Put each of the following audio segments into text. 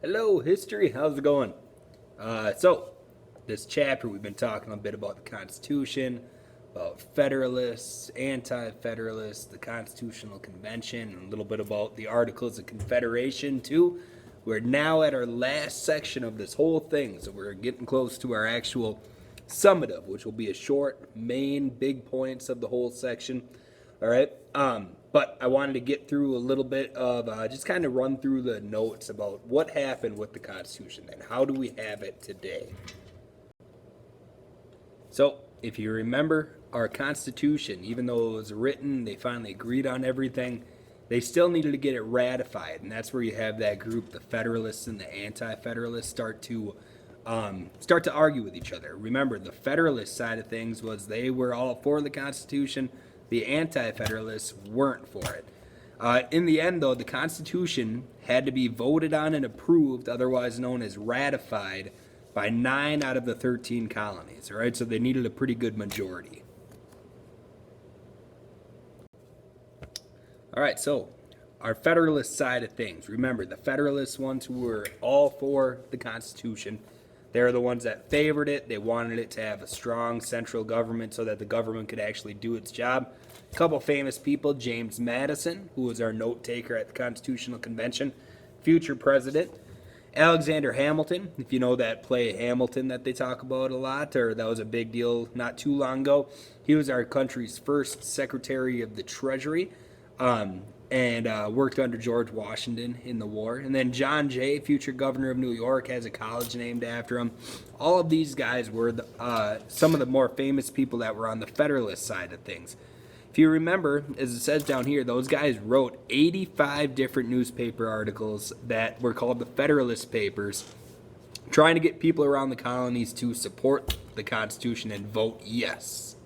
Hello, history. How's it going? This chapter we've been talking a bit about the Constitution, about Federalists, Anti-Federalists, the Constitutional Convention, and a little bit about the Articles of Confederation too. We're now at our last section of this whole thing, so we're getting close to our actual summative, which will be a short, main, big points of the whole section. All right. But I wanted to get through a little bit of just kind of run through the notes about what happened with the Constitution and how do we have it today. So, if you remember, our Constitution, even though it was written, they finally agreed on everything, they still needed to get it ratified, and that's where you have that group, the Federalists and the Anti-Federalists, start to argue with each other. Remember, the Federalist side of things was they were all for the Constitution. The Anti-Federalists weren't for it. In the end, though, the Constitution had to be voted on and approved, otherwise known as ratified, by 9 out of the 13 colonies. All right, so they needed a pretty good majority. All right, so our Federalist side of things. Remember, the Federalist ones who were all for the Constitution, they're the ones that favored it. They wanted it to have a strong central government so that the government could actually do its job. A couple famous people, James Madison, who was our note taker at the Constitutional Convention, future president. Alexander Hamilton, if you know that play Hamilton that they talk about a lot, or that was a big deal not too long ago. He was our country's first Secretary of the Treasury. And worked under George Washington in the war. And then John Jay, future governor of New York, has a college named after him. All of these guys were some of the more famous people that were on the Federalist side of things. If you remember, as it says down here, those guys wrote 85 different newspaper articles that were called the Federalist Papers, trying to get people around the colonies to support the Constitution and vote yes.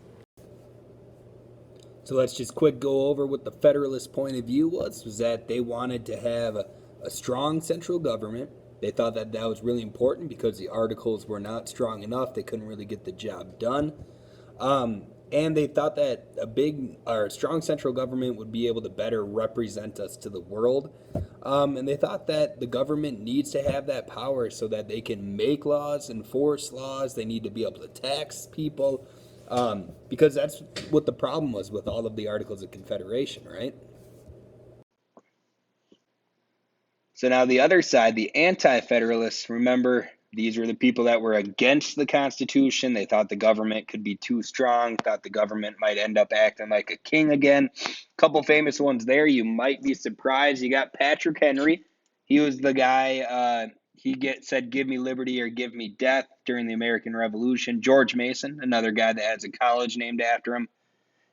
So let's just quick go over what the Federalist point of view was that they wanted to have a strong central government. They thought that that was really important because the articles were not strong enough. They couldn't really get the job done. And they thought that a strong central government would be able to better represent us to the world. And they thought that the government needs to have that power so that they can make laws, enforce laws. They need to be able to tax people. Because that's what the problem was with all of the Articles of Confederation, right? So now the other side, the Anti-Federalists, remember, these were the people that were against the Constitution. They thought the government could be too strong, thought the government might end up acting like a king again. A couple famous ones there. You might be surprised. You got Patrick Henry. He was the guy, said, give me liberty or give me death during the American Revolution. George Mason, another guy that has a college named after him.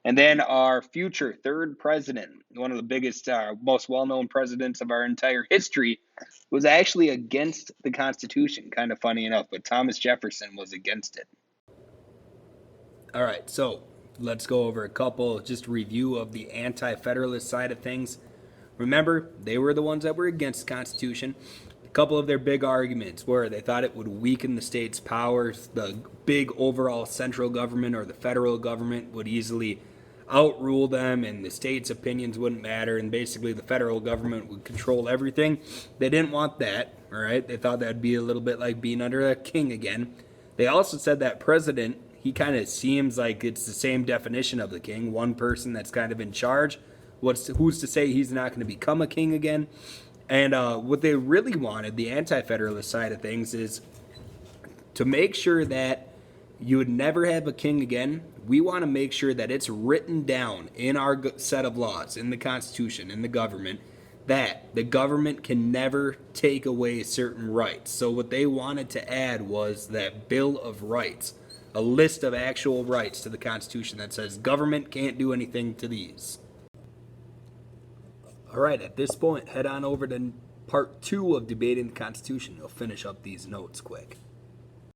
And then our future third president, one of the biggest, most well-known presidents of our entire history, was actually against the Constitution. Kind of funny enough, but Thomas Jefferson was against it. All right, so let's go over a couple, just review of the Anti-Federalist side of things. Remember, they were the ones that were against the Constitution. A couple of their big arguments were they thought it would weaken the state's powers. The big overall central government or the federal government would easily outrule them and the state's opinions wouldn't matter, and basically the federal government would control everything. They didn't want that, all right? They thought that'd be a little bit like being under a king again. They also said that president, he kind of seems like it's the same definition of the king, one person that's kind of in charge. Who's to say he's not going to become a king again? And what they really wanted, the Anti-Federalist side of things, is to make sure that you would never have a king again. We want to make sure that it's written down in our set of laws, in the Constitution, in the government, that the government can never take away certain rights. So what they wanted to add was that Bill of Rights, a list of actual rights to the Constitution that says government can't do anything to these. All right, at this point, head on over to part 2 of debating the Constitution. You'll finish up these notes quick.